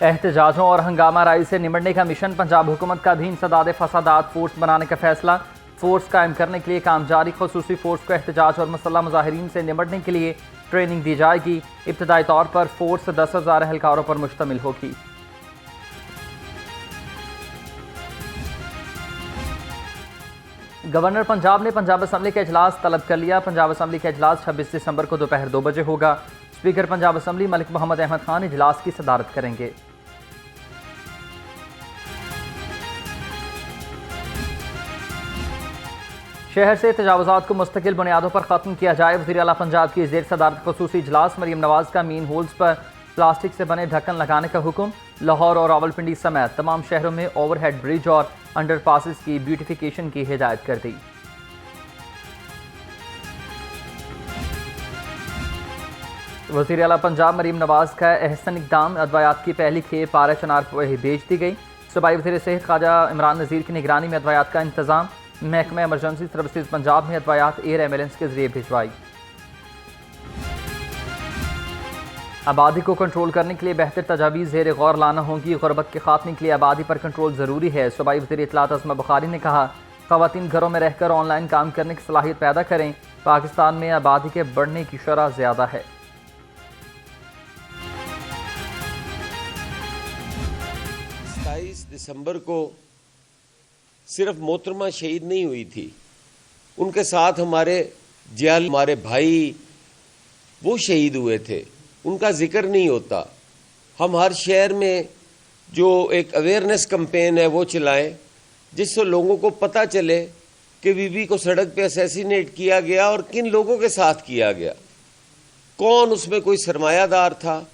एहतजाजों और हंगामा राई से निमटने का मिशन। पंजाब हुकूमत का भी इंसदाद फसादात फोर्स बनाने का फैसला। फोर्स कायम करने के लिए काम जारी। खसूसी फोर्स को एहतजाज और मसल्ह मुजाहिरीन से निमटने के लिए ट्रेनिंग दी जाएगी। इब्तदाई तौर पर फोर्स 10,000 एहलकारों पर मुश्तमिल होगी। गवर्नर पंजाब ने पंजाब असम्बली का इजलास तलब कर लिया। पंजाब असम्बली का इजलास 26 दिसंबर को दोपहर 2 बजे होगा। स्पीकर पंजाब असम्बली मलिक मोहम्मद अहमद खान इजलास की सदारत करेंगे। शहर से तजावुज़ात को मुस्तकिल बुनियादों पर ख़त्म किया जाए। वज़ीर आला पंजाब की ज़ेर सदारत ख़ुसूसी इजलास। मरीम नवाज़ का मीन होल्स पर प्लास्टिक से बने ढक्कन लगाने का हुक्म। लाहौर और रावलपिंडी समेत तमाम शहरों में ओवरहेड ब्रिज और अंडरपासेस की ब्यूटिफिकेशन की हिदायत कर दी। वज़ीर आला पंजाब मरीम नवाज़ का एहसन इक़दाम। अदवायात की पहली खेप पारा चनार भेज दी गई। सूबाई वज़ीर सेहत ख्वाजा इमरान नज़ीर की निगरानी में अदवायात का इंतज़ाम। महकमा एमरजेंसी सर्विसेज पंजाब में अदवायात एयर एम्बुलेंस के जरिए भिजवाई। आबादी को कंट्रोल करने के लिए बेहतर तजावीज़ ज़ेर गौर लाना होंगी। गुरबत के खात्मे के लिए आबादी पर कंट्रोल ज़रूरी है। सूबाई वज़ीर इत्तलात अज़मा बुखारी ने कहा, ख़वातीन घरों में रहकर ऑनलाइन काम करने की सलाहियत पैदा करें। पाकिस्तान में आबादी के बढ़ने की शरह ज़्यादा है। 27 दिसंबर को सिर्फ मोहतरमा शहीद नहीं हुई थी, उनके साथ हमारे जियाल, हमारे भाई वो शहीद हुए थे, उनका जिक्र नहीं होता। हम हर शहर में जो एक अवेयरनेस कैंपेन है वो चलाएं, जिससे लोगों को पता चले कि बीबी को सड़क पे असैसिनेट किया गया और किन लोगों के साथ किया गया, कौन उसमें कोई सरमायादार था,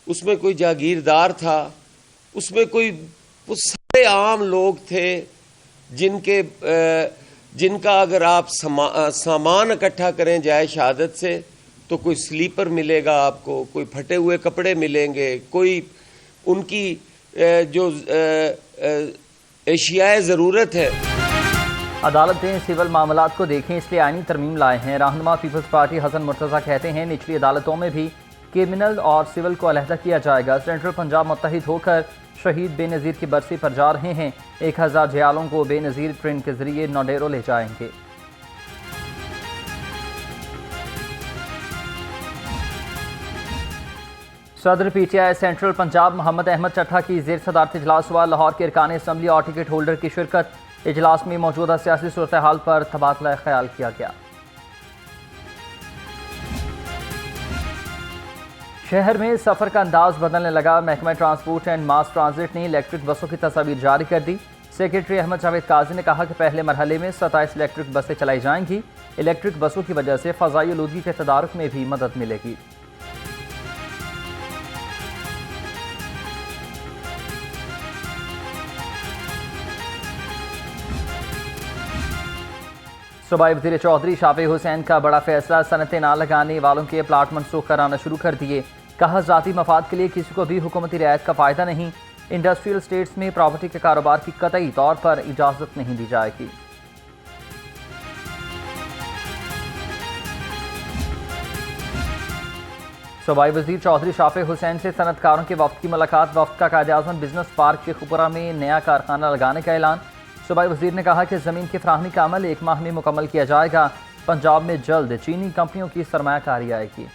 उसमें कोई जागीरदार था, उसमें कोई वो सारे आम लोग थे जिनका अगर आप सामान इकट्ठा करें जाए शहादत से तो कोई स्लीपर मिलेगा आपको, कोई फटे हुए कपड़े मिलेंगे, कोई उनकी जो एशियाए ज़रूरत है। अदालतें सिविल मामलात को देखें इसलिए आईनी तरमीम लाए हैं। रहनुमा पीपल्स पार्टी हसन मुर्तज़ा कहते हैं निचली अदालतों में भी क्रिमिनल और सिविल को अलहदा किया जाएगा। सेंट्रल पंजाब मुत्तहिद होकर शहीद बेनज़ीर की बरसी पर जा रहे हैं। 1000 जयालों को बेनज़ीर ट्रेन के जरिए नौडेरो ले जाएंगे। सदर पीटीआई सेंट्रल पंजाब मोहम्मद अहमद चट्ठा की ज़ेर सदारत इजलास हुआ। लाहौर के अरकान असम्बली और टिकट होल्डर की शिरकत। इजलास में मौजूदा सियासी सूरत हाल पर तबादला ख्याल किया गया। शहर में सफ़र का अंदाज बदलने लगा। महकमा ट्रांसपोर्ट एंड मास ट्रांजिट ने इलेक्ट्रिक बसों की तस्वीर जारी कर दी। सेक्रेटरी अहमद जावेद काजी ने कहा कि पहले मरहले में 27 इलेक्ट्रिक बसें चलाई जाएंगी। इलेक्ट्रिक बसों की वजह से फ़ज़ाई आलूदगी के तदारुक में भी मदद मिलेगी। सूबाई वज़ीर चौधरी शाफी हुसैन का बड़ा फैसला। सनतें ना लगाने वालों के प्लाट मनसूख कराना शुरू कर दिए। कहा, ज़ाती मफाद के लिए किसी को भी हुकूमती रियायत का फ़ायदा नहीं। इंडस्ट्रियल स्टेट्स में प्रॉपर्टी के कारोबार की कतई तौर पर इजाज़त नहीं दी जाएगी। सूबाई वज़ीर चौधरी शाफी हुसैन से सनतकारों के वफ़द की मुलाकात। वफ़द का कायद-ए-आज़म बिजनेस पार्क शेखुपुरा में नया कारखाना लगाने का ऐलान। सूबाई वज़ीर ने कहा कि ज़मीन की फराहमी का अमल 1 माह में मुकम्मल किया जाएगा। पंजाब में जल्द चीनी कंपनियों की सरमायाकारी आएगी।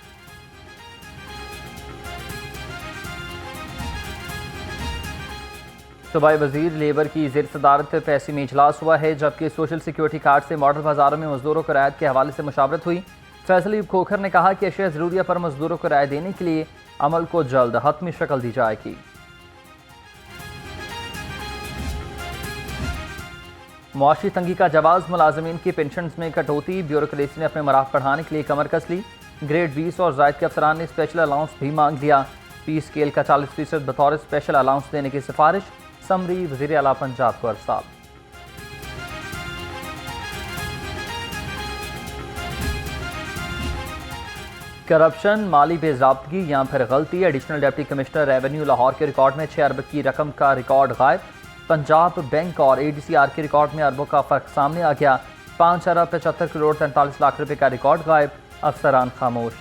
सूबाई वज़ीर लेबर की ज़ेर सदारत पैसे में इजलास हुआ है, जबकि सोशल सिक्योरिटी कार्ड से मॉडल बाजारों में मजदूरों को रायत के हवाले से मुशावरत हुई। फैसल खोखर ने कहा कि अशिया ज़रूरिया पर मजदूरों को राय देने के लिए अमल को जल्द हतमी शक्ल दी जाएगी। मुआशी तंगी का जवाब। मुलाजमीन की पेंशन में कटौती। ब्यूरोक्रेसी ने अपने मराफ बढ़ाने के लिए कमर कस ली। ग्रेड 20 और जायद के अफसरान ने स्पेशल अलाउंस भी मांग लिया। पी स्केल का 40% बतौर स्पेशल अलाउंस देने की सिफारिश। समरी वज़ीर आला पंजाब को अरसाल। करप्शन, माली बेज़ाब्तगी या फिर गलती। Additional deputy commissioner revenue Lahore के रिकॉर्ड में 6 अरब की रकम का रिकॉर्ड गायब। पंजाब बैंक और ADCR के रिकॉर्ड में अरबों का फर्क सामने आ गया। 5 अरब 75 करोड़ 43 लाख रुपए का रिकॉर्ड गायब। अफसरान खामोश।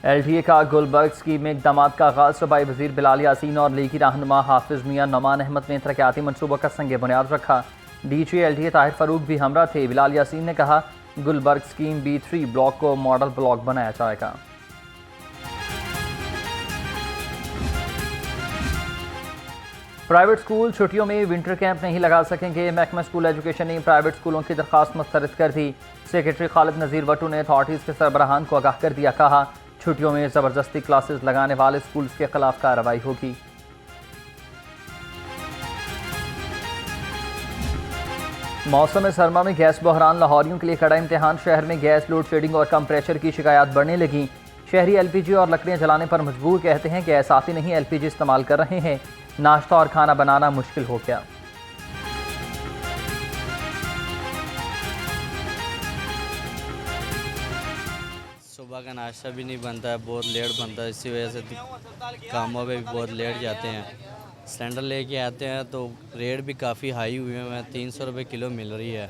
LTA का गुलबर्ग स्कीम में इकदाम का आगाज। सूबाई वजीर बिलाल यासीन और लीगी रहनुमा हाफिज मियां नमान अहमद ने तरक्याती मनसूबों का संग बुनियाद रखा। DG LTA ताहिर फारूक भी हमरा थे। बिलाल यासीन ने कहा, गुलबर्ग स्कीम B3 ब्लॉक को मॉडल ब्लॉक बनाया जाएगा। प्राइवेट स्कूल छुट्टियों में विंटर कैंप नहीं लगा सकेंगे। महकमा स्कूल एजुकेशन ने प्राइवेट स्कूलों की दरख्वास्त मुस्तरद कर दी। सेक्रेटरी खालिद नज़ीर वटू ने अथॉरिटीज़ के सरबराहान को आगाह कर दिया। कहा, छुट्टियों में ज़बरदस्ती क्लासेस लगाने वाले स्कूल्स के खिलाफ कार्रवाई होगी। मौसम सरमा में गैस बहरान लाहौरियों के लिए कड़ा इम्तिहान। शहर में गैस लोड शेडिंग और कम प्रेशर की शिकायत बढ़ने लगी। शहरी LPG और लकड़ियाँ जलाने पर मजबूर। कहते हैं गैस आती नहीं, LPG इस्तेमाल कर रहे हैं। नाश्ता और खाना बनाना मुश्किल हो गया। सुबह का नाश्ता भी नहीं बनता है, बहुत लेट बनता है। इसी वजह से कामों पे भी बहुत लेट जाते हैं। सिलेंडर लेके आते हैं तो रेट भी काफ़ी हाई हुए हैं। 300 रुपये किलो मिल रही है।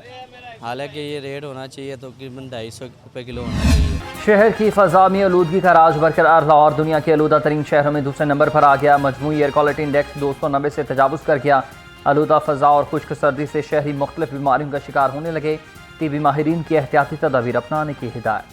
हालांकि ये रेट होना चाहिए तो तकरीबन 250 रुपये किलो होना चाहिए। शहर की फ़ज़ा में आलूदगी का राज बरकरार। लाहौर दुनिया के आलूदा तरीन शहरों में दूसरे नंबर पर आ गया। मजमूई एयर क्वालिटी इंडेक्स 290 से तजावुज़ कर गया। आलूदा फ़ज़ा और खुश्क सर्दी से शहरी मुख्तलिफ बीमारियों का शिकार होने लगे। TB माहिरीन की एहतियाती तदाबीर अपनाने की हिदायत।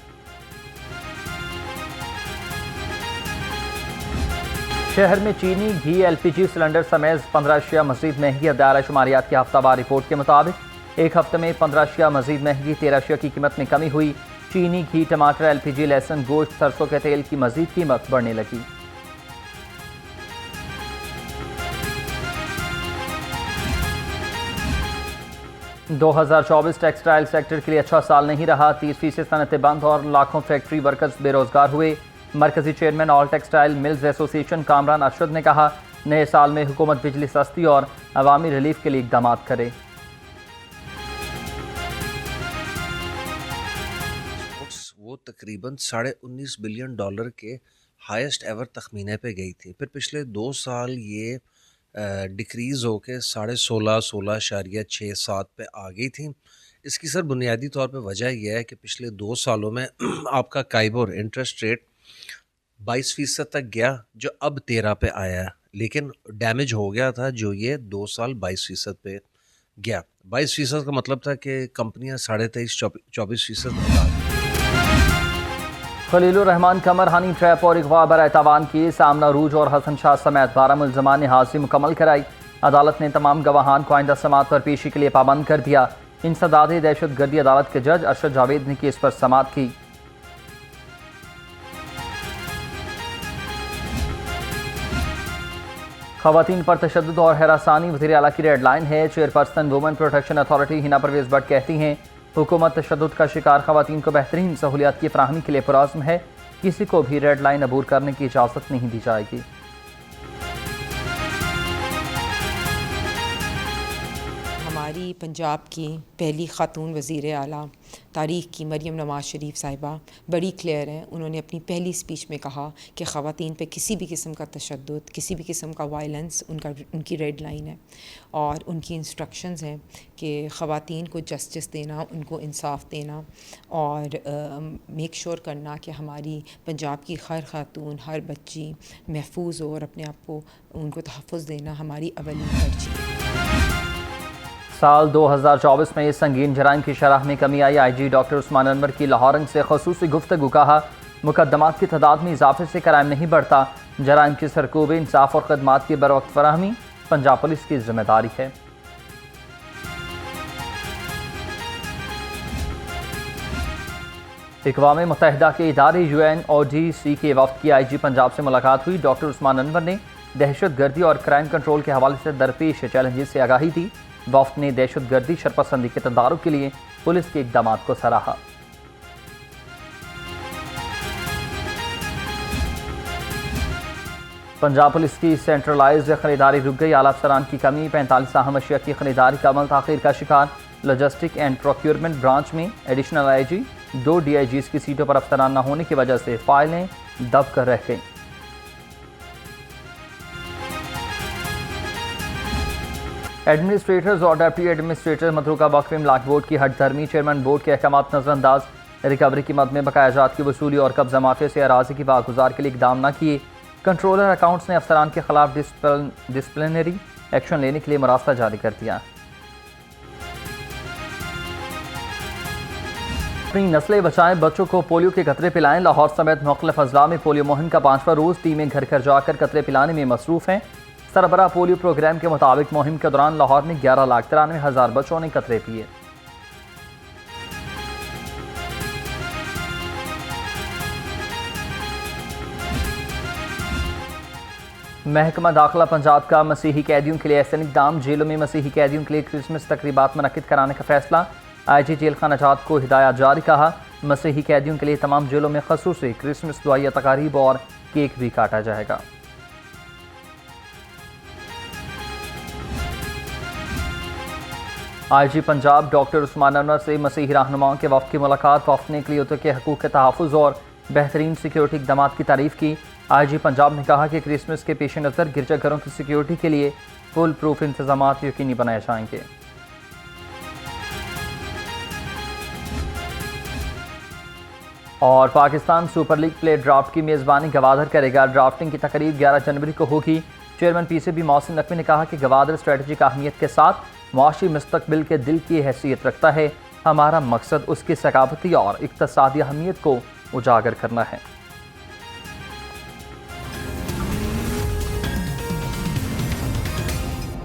शहर में चीनी, घी, LPG सिलेंडर समेत 15 अशिया मजीद महंगी। दायरा शुमारियात की हफ्तावार रिपोर्ट के मुताबिक एक हफ्ते में 15 अशिया मजीद महंगी। 13 अशिया की कीमत में कमी हुई। चीनी, घी, टमाटर, LPG, लहसुन, गोश्त, सरसों के तेल की मजीद कीमत बढ़ने लगी। – 2024 टेक्सटाइल सेक्टर के लिए अच्छा साल नहीं रहा। 30% सनतें बंद और लाखों फैक्ट्री वर्कर्स बेरोजगार हुए। मरकजी chairman all textile mills association Kamran Arshad ने कहा, नए साल में हुकूमत बिजली सस्ती और अवामी रिलीफ के लिए इकदाम करे। वो तकरीबन $19.5 बिलियन के हाईएस्ट एवर तखमीने पे गई थी। फिर पिछले 2 साल ये डिक्रीज़ होकर 16.67 पे आ गई थी। इसकी सर बुनियादी तौर पे वजह यह है कि पिछले 2 सालों में आपका काइबोर इंटरेस्ट रेट 22% तक गया, जो अब 13 पे आया है, लेकिन डैमेज हो गया था जो ये 2 साल 22% पे गया। 22% का मतलब था कि कंपनियां 23.5-24% बता। खलीलुर रहमान कमर हनी ट्रैप और अगवा बर एतवान की सामना रूज और हसन शाह समेत 12 मुल्ज़मान ने हाजिरी मुकम्मल कराई। अदालत ने तमाम गवाहान को आइंदा समाअत पर पेशी के लिए पाबंद कर दिया। इंसदाद दहशत गर्दी अदालत के जज अरशद जावेद ने केस पर समाअत की। खवातीन पर तशद्दुद और हरासानी वज़ीर आला की रेड लाइन है। Chairperson women protection authority Hina Parvez Bhatt कहती हैं, हुकूमत तशद्दुद का शिकार खवातीन को बेहतरीन सहूलियात की फराहमी के लिए पुरअज़्म है। किसी को भी रेड लाइन अबूर करने की इजाज़त नहीं दी जाएगी। हमारी पंजाब की पहली ख़ातून वज़ीर आला तारीख़ की मरियम नवाज़ शरीफ साहिबा बड़ी क्लियर हैं। उन्होंने अपनी पहली स्पीच में कहा कि ख़वातीन पे किसी भी किस्म का तशद्दुद, किसी भी किस्म का वायलेंस उनकी रेड लाइन है और उनकी इंस्ट्रक्शंस हैं कि ख़वातीन को जस्टिस देना, उनको इंसाफ देना और मेक श्योर करना कि हमारी पंजाब की हर ख़ातून, हर बच्ची महफूज हो और अपने आप को उनको तहफ़्फ़ुज़ देना हमारी अवली तरजीह है। साल 2024 में संगीन जराइम की शरह में कमी आई। IG डॉक्टर उस्मान अनवर की लाहौरंग से खसूसी गुफ्तगू। कहा, मुकदमात की तादाद में इजाफे से क्राइम नहीं बढ़ता। जराइम की सरकूब इंसाफ और खदमात की बरवक्त फराहमी पंजाब पुलिस की जिम्मेदारी है। अक़वाम मुत्तहिदा के इदारे UNODC के वफ़द की IG पंजाब से मुलाकात हुई। डॉक्टर उस्मान अनवर ने दहशत गर्दी और क्राइम कंट्रोल के हवाले से दरपेश चैलेंजेस से आगाही दी। वफ़द ने दहशत गर्दी, शरपसंदी के तदारुक के लिए पुलिस के इक़दामात को सराहा। पंजाब पुलिस की सेंट्रलाइज्ड खरीदारी रुक गई। आला अफसरान की कमी, 45 अहम अशिया की खरीदारी का अमल ताख़ीर का शिकार। लॉजिस्टिक एंड प्रोक्योरमेंट ब्रांच में एडिशनल IG, 2 DIGs की सीटों पर अफसरान न होने की वजह से फाइलें दब कर रह गईं। एडमिनिस्ट्रेटर्स और डिप्टी एडमिनिस्ट्रेटर मतरूका वक्फ इमलाक बोर्ड की हट धर्मी। चेयरमैन बोर्ड के अहकामात नजरअंदाज। रिकवरी की मद में बकाया जात की वसूली और कब्जा माफिया से अराजी की वागुजार के लिए इकदाम न किए। कंट्रोलर अकाउंट्स ने अफसरान के खिलाफ डिसिप्लिनरी एक्शन लेने के लिए मरास्ता जारी कर दिया। अपनी नस्लें बचाएं, बच्चों को पोलियो के कतरे पिलाएं। लाहौर समेत मुख्तलिफ अजला में पोलियो मुहिम का 5वां रोज टीमें घर घर जाकर कतरे पिलाने में मसरूफ हैं। सरबराह पोलियो प्रोग्राम के मुताबिक मुहिम के दौरान लाहौर में 11,93,000 बच्चों ने कतरे पिए। महकमा दाखिला पंजाब का मसीही कैदियों के लिए एहसन इक़दाम। जेलों में मसीही कैदियों के लिए क्रिसमस तकरीबात मुनक्किद कराने का फैसला। IG जेल खाना जात को हिदायत जारी। कहा मसीही कैदियों के लिए तमाम जेलों में ख़ुसूसी क्रिसमस दुआया तकारीब और केक भी काटा जाएगा। IG पंजाब डॉक्टर उस्मान अनवर से मसीही रहनुमाओं के वफ़द की मुलाकात। वफ़द ने अक़लियतों के हकूक़ के तहफ़्फ़ुज़ और बेहतरीन सिक्योरिटी इक़दाम की तारीफ़ की। IG पंजाब ने कहा कि क्रिसमस के पेश नज़र गिरजाघरों की सिक्योरिटी के लिए फुल प्रूफ इंतजाम यकीनी बनाए जाएंगे। और Pakistan super league play draft की मेज़बानी गवादर करेगा। ड्राफ्टिंग की तकरीब 11 जनवरी को होगी। चेयरमैन PCB मोहसिन नकवी ने कहा कि गवादर स्ट्रेटजिक अहमियत के साथ मुआशी मुस्तकबिल के दिल की हैसियत रखता है। हमारा मकसद उसकी सकाफती और इक़्तिसादी अहमियत को उजागर करना है।